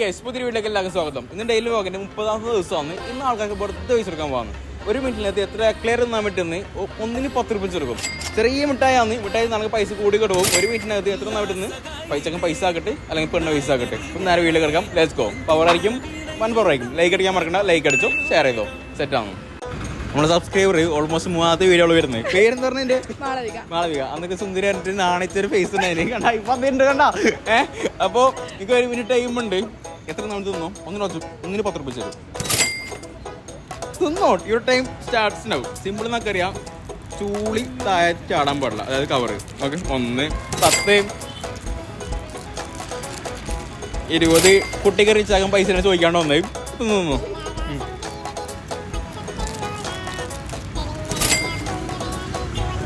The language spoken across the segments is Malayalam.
പുതിയ വീട്ടിലേക്ക് എല്ലാവർക്കും സ്വാഗതം. ഇന്ന് ഡെയിലി വ്ളോഗിന്റെ 30ാമത്തെ ദിവസമാണ്. ഇന്ന് ആൾക്കാർക്ക് ബർത്ത്ഡേ വയസ്സ് എടുക്കാൻ പോകുന്നു. ഒരു മിനിറ്റിനകത്ത് എത്ര ക്ലിയർ തന്നാൻ പറ്റുന്ന ഒന്നിന് 10 രൂപ കൊടുക്കും. ചെറിയ മിഠായിയാണ്. മിഠായി നമുക്ക് പൈസ കൂടി കിട്ടും. ഒരു മിനിറ്റിനകത്ത് എത്ര പറ്റുന്ന പൈസ ആക്കട്ടെ അല്ലെങ്കിൽ പെണ്ണ പൈസ ആക്കട്ടെ. ഇപ്പം നേരെ വീട്ടിൽ കിടക്കാം. Let's go. പവറായിരിക്കും, 1 പവർ ആയിരിക്കും. ലൈക്ക് അടിക്കാൻ മറക്കണ്ട. ലൈക്ക് അടിച്ചോ, ഷെയർ ചെയ്തോ. സെറ്റാണ്. നമ്മളെ സബ്സ്ക്രൈബർ ഓൾമോസ്റ്റ് 3ാമത്തെ വീഡിയോകൾ വരുന്നത്. പേരെന്ന് പറഞ്ഞ മാളവിക. അന്നൊക്കെ സുന്ദരി പറഞ്ഞിട്ട് നാണിച്ചൊരു ഫേസ് ഉണ്ടായിരുന്നു. കണ്ട ഇപ്പം അതിൻ്റെ കണ്ട. അപ്പോൾ എനിക്ക് 1 മിനിറ്റ് ടൈം ഉണ്ട്. എത്ര നമ്മൾ തിന്നോ? ഒന്നിന് 10 രൂപ തരും. തിന്നോ. Your time starts now. Simple എന്നൊക്കെ അറിയാം. ചൂളി താഴെ ചാടാൻ പാടില്ല. അതായത് കവറ്. ഓക്കെ. 1, 10, 20. കുട്ടിക്ക് റീച്ചാകാൻ പൈസ ചോദിക്കാണ്ട് വന്നേ. തിന്നു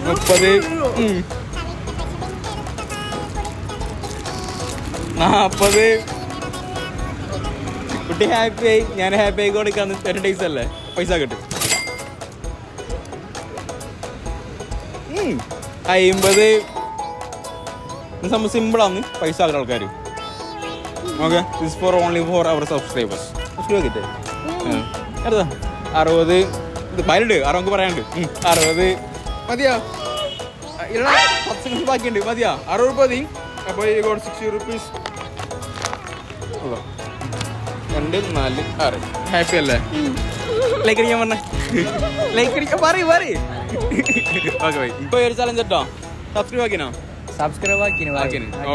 30, 40. കുട്ടി ഹാപ്പി ആയി. ഞാൻ ഹാപ്പി ആയി കൊടുക്കാന്ന് 10 days അല്ലേ പൈസ കിട്ടും. 50. സംഭവം സിമ്പിളാന്ന് പൈസ ആക്കുന്ന ആൾക്കാർ. Okay. This for only for our subscribers. കിട്ടേ അടുത്ത 60. ഇത് പതിനെട്ട് 60 പറയാനുണ്ട്. 60 മതിയാ. 10 സെക്കൻഡ് ബാക്കിയുണ്ട്. മതിയാ. 60 രൂപ മതി. അപ്പോൾ 60 റുപ്പീസ്. 2, 4, 6. ഹാപ്പി അല്ലേ? ലൈക്ക് അടിക്കാൻ പറഞ്ഞ ലൈക്ക് അടിക്കാൻ പറയും. Okay bye. ഇപ്പോൾ ഒരു ചലഞ്ച് കേട്ടോ. സബ്സ്ക്രൈബ് ആക്കിനോ?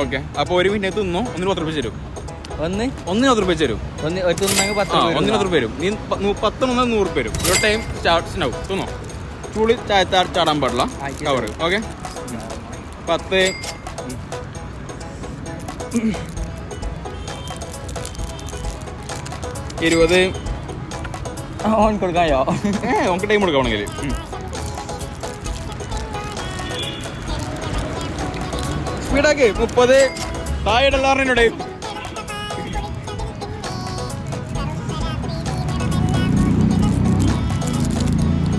ഓക്കെ. അപ്പോൾ 1 മിനിറ്റ് തിന്നോ. 1 10 രൂപ തരും. 1 10 രൂപ തരും. 1 10 രൂപ വരും. നീ 10 100 രൂപ വരും. ഒരു ടൈം സ്റ്റാർട്ട്സ് ആവും. തിന്നോ. ചൂളി ചാടാൻ പാടില്ല. കവർ. ഓക്കെ. 10, 20. കൊടുക്കായോ? നമുക്ക് ടൈം കൊടുക്കണമെങ്കിൽ. സ്പീഡാക്ക്. 30. താഴെ എല്ലാവരുടെ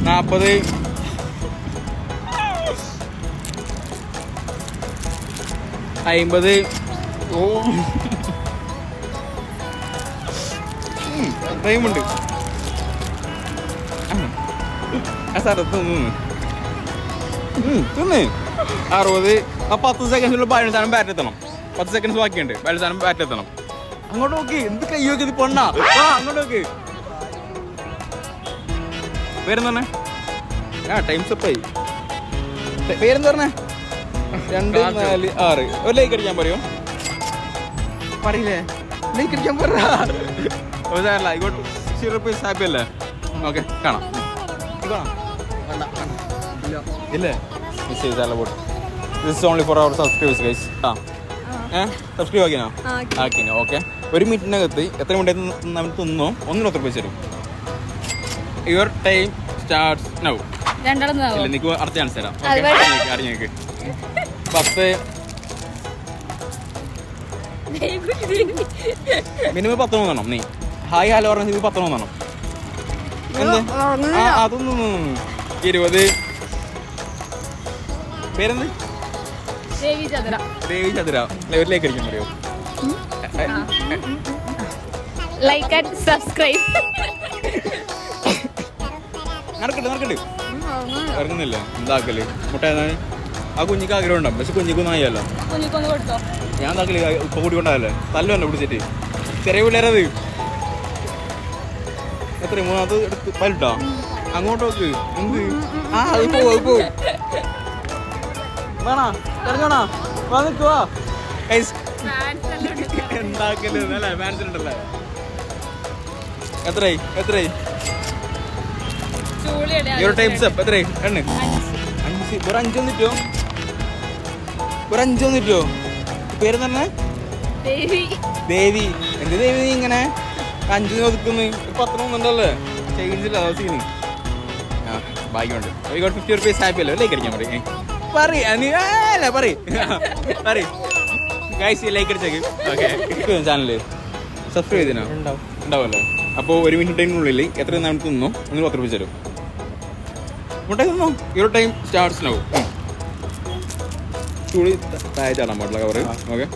40. 50. ഓ ടൈമുണ്ട്. തിന്ന് 60. 10 സെക്കൻഡ്സിൽ ബാലൻസ് സാധനം ബാറ്റ് എത്തണം. 10 സെക്കൻഡ്സ് ബാക്കിയുണ്ട്. ബാലൻസ് സാധനം ബാറ്റ് എത്തണം. അങ്ങോട്ട് നോക്കി. എന്ത് കൈ നോക്കി ഇത് പൊണ്ണ. അങ്ങോട്ട് നോക്ക്. പേരെന്താ പറഞ്ഞേ? ടൈം സ്റ്റെപ്പായി. പേരെന്താ പറഞ്ഞേ? 2, 4, 6. ഒരു ലൈക്ക് അടിക്കാൻ പറയോ? പറയില്ലേ? ലൈക്ക് അടിക്കാൻ പറയാ. ഹാപ്പി അല്ലേ? ഓക്കെ. കാണാം. ഇല്ലേ? This only for our subscribers guys. Subscribe ആക്കിനോ? ഓക്കെ. 1 മിനിറ്റിനകത്ത് എത്ര മിനിറ്റ് നമ്മൾ തിന്നോ 1 10 രൂപ തരും. Your time starts now. എനിക്ക് അടുത്ത ചാൻസ് തരാം. അറിഞ്ഞേക്ക്. 10. മിനിമം 10 തോന്നണം. നീ ഹായ് ഹലോ പറഞ്ഞ 10 തോന്നണം. എന്ത്? അതൊന്നും 20. പേരെന്ത്? ദേവി ചതുര. ലൈക്ക് അടിക്കാൻ പറയോ? Like and subscribe. നടക്കട്ടെ. ഇറങ്ങുന്നില്ല. എന്താക്കല്? മുട്ട ആ കുഞ്ഞിക്ക് ആഗ്രഹം ഉണ്ടാവും. പക്ഷെ കുഞ്ഞിക്കൊന്നും ആയല്ലോ. ഞാൻ എന്താക്കല്? ഇപ്പൊ കൂട്ടിക്കൊണ്ടാവല്ലേ? തല്ലുവല്ലോ പിടിച്ചിട്ട്. ചെറിയ പിള്ളേരത്. എത്ര 3ാമത് എടുത്ത് പലിട്ടോ? അങ്ങോട്ട് നോക്ക്. എന്ത്? അത് പോവും. വേണോ? ഇറങ്ങണോ? നിൽക്കുവാ. എന്താക്കല്? അല്ലേ ഫാൻസിലുണ്ടല്ലേ? എത്രയായി? Your time step. എത്രയായി? 5. ഒരു 5 വന്നിട്ടോ? ഒരു 5 വന്നിട്ടോ? പേര് തന്നെ ദേവി. എന്ത് ദേവി? നീ ഇങ്ങനെ 5 ഒതുക്കുന്നു. 10 ഒന്നുണ്ടല്ലേ? ചേഞ്ചില്ല സീന്. ഭാഗ്യമുണ്ട്. 50 റുപ്പീസ് ഹാപ്പി അല്ലേ? ലൈക്ക് അടിക്കാൻ പറയും. ഗൈസ് ലൈക്ക് അടിച്ചേക്ക്. ഓക്കെ. ചാനല് സബ്സ്ക്രൈബ് ചെയ്തിനോ? ഉണ്ടാവുമല്ലോ. അപ്പോൾ 1 മിനിറ്റ് ടൈമിനുള്ളിൽ എത്ര നമുക്ക് തിന്നോ 1 10 രൂപ തരും. മുട്ട തിന്നോ. Your time starts now. ചൂളി താഴെ ചാടാൻ പാടില്ല കവറ്. ഓക്കെ.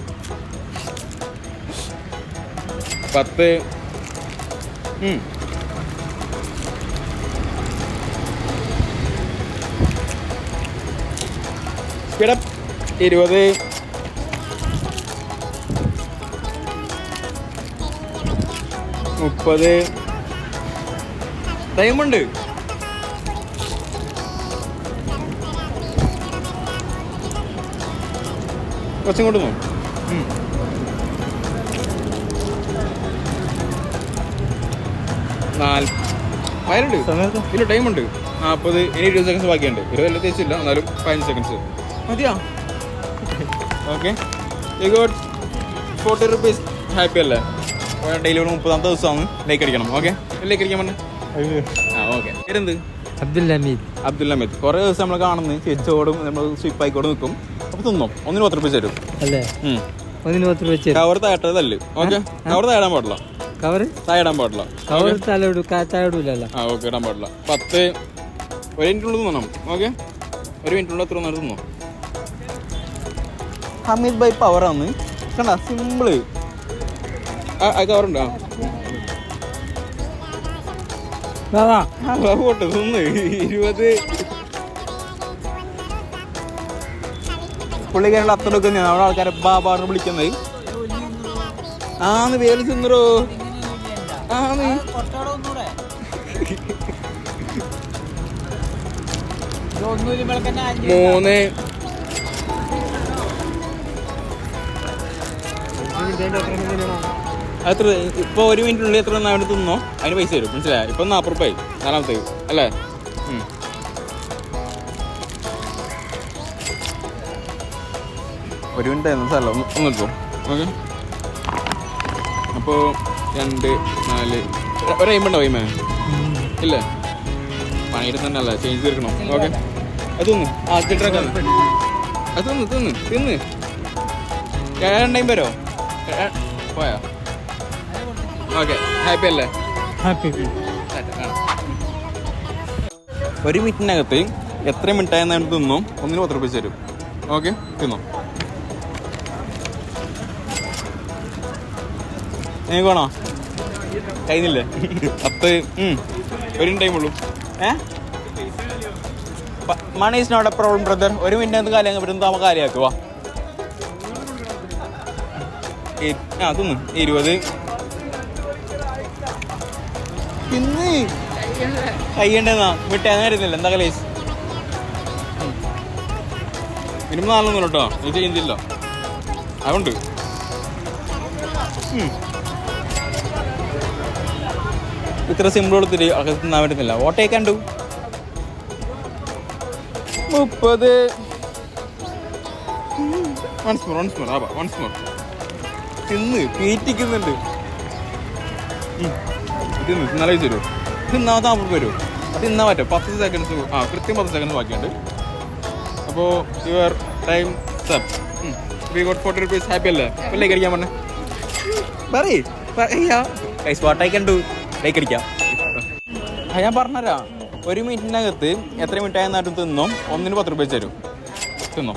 10. സ്പീഡപ്പ്. 20. 30. ടൈമുണ്ട്. കുറച്ചും കൊണ്ട് പോകും. 4 ഇല്ല, ടൈമുണ്ട്. 40. ഇനി 20 സെക്കൻഡ്സ് ബാക്കിയുണ്ട്. 20 തേച്ചില്ല, എന്നാലും 15 സെക്കൻഡ്സ് മതിയാ. Okay, you got 40 rupees. Happy അല്ലേ? ഡെയിലി 30ാമത്തെ ദിവസമാണ്. ലൈക്ക് അടിക്കണം. ഓക്കെ, ലൈക്ക് അടിക്കാൻ പറഞ്ഞേ. ഓക്കെ. പേരെന്ത്? അബ്ദുൽ ഹമീദ്. കുറേ ദിവസം നമ്മൾ കാണുന്നു ചേച്ചോടും നമ്മൾ സ്വീപ്പായിക്കോട് നിൽക്കും. അപ്പോൾ തിന്നോ, 1 10 രൂപ തരും അല്ലേ? 1 10 രൂപ. കവർ താഴട്ടതല്ലേ? ഓക്കെ, കവർ താഴാൻ പാടില്ല. താഴാൻ പാടില്ല. ഓക്കെ, ഇടാൻ പാടില്ല. 10. 1 മിനിറ്റുള്ളിൽ തിന്നണം. ഓക്കെ, 1 മിനിറ്റുള്ളിൽ എത്ര നേരം തിന്നോ. ഹമീദ് ബൈ പവറാണ്. കണ്ട, സിമ്പിള്. കവറുണ്ട്. പോട്ടെ, തിന്ന്. 20. പുള്ളിക്കാരുടെ അത്രയൊക്കെ നമ്മുടെ ആൾക്കാരെ ബാബാറിന് വിളിക്കുന്നത്. ആന്ന് വേലി തിന്നറോ. ആന്ന് 3. എത്ര ഇപ്പൊ 1 മിനിറ്റിനുള്ളിൽ എത്ര അവിടെ തിന്നോ അതിന് പൈസ തരും. മനസ്സിലായോ? ഇപ്പൊ 40 രൂപ 4ാമത്തെ അല്ലേ? 1 മിനിറ്റ് ആയിരുന്നു സാറല്ല, ഒന്ന് എടുത്തോ. ഓക്കെ, അപ്പോൾ 2, 4 ഒരു അയിമ്പുണ്ടോ? വൈമേ ഇല്ലേ? പണിയുടെ തന്നെ അല്ല, ചേഞ്ച് തീർക്കണം. ഓക്കെ, അത് തിന്ന്. ചിട്ടറക്കാന്ന് അത് തിന്ന്. 2 വരോ? പോയാ? ഓക്കെ, ഹാപ്പി അല്ലേ? 1 മിനിറ്റിനകത്ത് എത്ര മിനിറ്റായെന്ന് തിന്നോ 1 10 രൂപ തരും. ഓക്കെ, തിന്നോ. എനിക്ക് വേണോ? കഴിഞ്ഞില്ലേ? 10. 1 ടൈമുള്ളൂ. Money is not a problem brother. 1 minute കാര്യം വരുന്നത് നമുക്ക് കാര്യമാക്കുവാ. തിന്ന്. 20. തിന്ന്. കയ്യണ്ടെന്നാ വിട്ടേന്ന് വരുന്നില്ല. എന്താ കലേസ്? മിനിമം 4 കേട്ടോ. നീ ചെയ്യുന്നില്ല അതുകൊണ്ട്. ഇത്ര സിമ്പിൾ കൊടുത്തിട്ട് ആൾക്ക് തിന്നാൻ പറ്റുന്നില്ല. വോട്ടേ കണ്ടു. 30. Once more. തിന്ന്. പീറ്റിക്കുന്നുണ്ട്. തിന്ന്. തിന്നാലേ തരൂ. തിന്നാമത്തെ 40 രൂപ വരും. അത് തിന്നാൻ പറ്റും. 10 സെക്കൻഡ്സ്. കൃത്യം 10 സെക്കൻഡ്സ് ബാക്കിയുണ്ട്. അപ്പോൾ your time sub. We got 40 rupees. Happy അല്ലേ? ലൈക്ക് അടിക്കാൻ പറഞ്ഞേ. What I can do. Like അടിക്കാം. ഞാൻ പറഞ്ഞുതരാം. 1 മിനിറ്റിനകത്ത് എത്ര മിനിറ്റായെന്നായിട്ട് തിന്നോ 1 10 രൂപ തരും. തിന്നോ.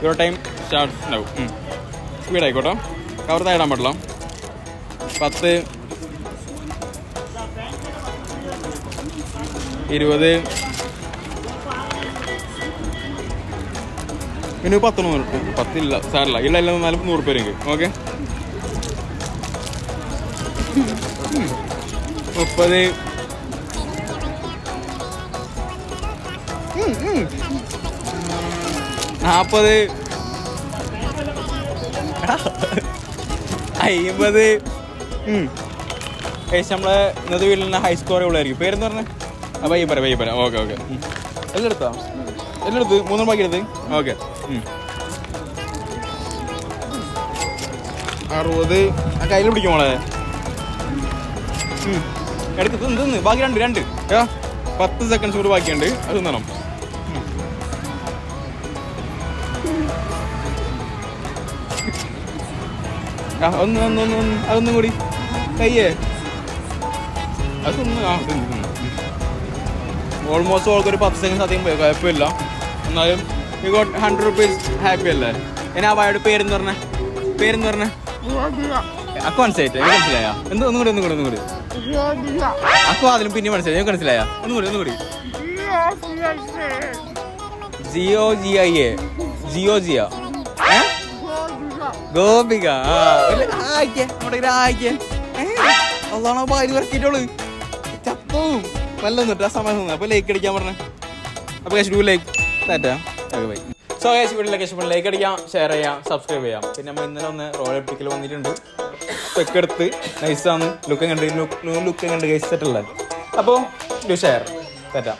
Your time start now. സ്പീഡായിക്കോട്ടോ. കവർ താഴാൻ പാടില്ല. 10. 20. ഇനി 10 ഇല്ല സാറില്ല. ഇല്ല 100 രൂപ എനിക്ക്. ഓക്കെ, 30. 40. 50. നമ്മളെ ഇന്നത്തെ വീട്ടിൽ തന്നെ ഹൈ സ്കോർ ഉള്ളതായിരിക്കും. പേരെന്ന് പറഞ്ഞേ? വൈപ്പര. ഓക്കെ. എല്ലാം എടുത്താ? എല്ലാം എടുത്ത് 3 ബാക്കി എടുത്ത്. ഓക്കെ, 60. കയ്യിൽ പിടിക്കും മോളെ. എടുത്ത് തിന്ന്. ബാക്കി 2. 10 സെക്കൻഡ്സ് കൂടി ബാക്കിയുണ്ട്. അത് തിന്നണം. അതൊന്നും കൂടി കയ്യേ. അതൊന്ന് ഓൾമോസ്റ്റ് ഓൾക്കൊരു 10 സെക്കൻഡ്സ് അധികം പോയി. കുഴപ്പമില്ല. എന്നാലും യു ഗോട്ട് 100 rupees. ഹാപ്പി അല്ലേ? ഇനി ആ വായുടെ പേരെന്ന് പറഞ്ഞേ? അക്കു മനസ്സിലായിട്ട് മനസ്സിലായ ഒന്നും കൂടി അക്കു അതിലും പിന്നെ മനസ്സിലായി മനസ്സിലായ ഒന്നുകൂടി ജിയോ ഗോപിക അതാണോ ഭാര്യ ഇറക്കിയിട്ടുള്ളു ചത്തവും നല്ലൊന്നിട്ട് ആ സമയം അപ്പൊ ലൈക്ക് അടിക്കാൻ പറഞ്ഞ അപ്പൊ Keshu like tata bye. So Keshu വീട്ടിലെ കേശു ലൈക്ക് അടിക്കാം, ഷെയർ ചെയ്യാം, സബ്സ്ക്രൈബ് ചെയ്യാം. പിന്നെ നമ്മൾ ഇന്നലെ ഒന്ന് റോയൽ പിക്കൽ വന്നിട്ടുണ്ട്, തെക്കെടുത്ത് നൈസാണ്, ലുക്ക് കണ്ട് കേസ് സെറ്റുള്ളത്. അപ്പോൾ ഷെയർ താറ്റാ.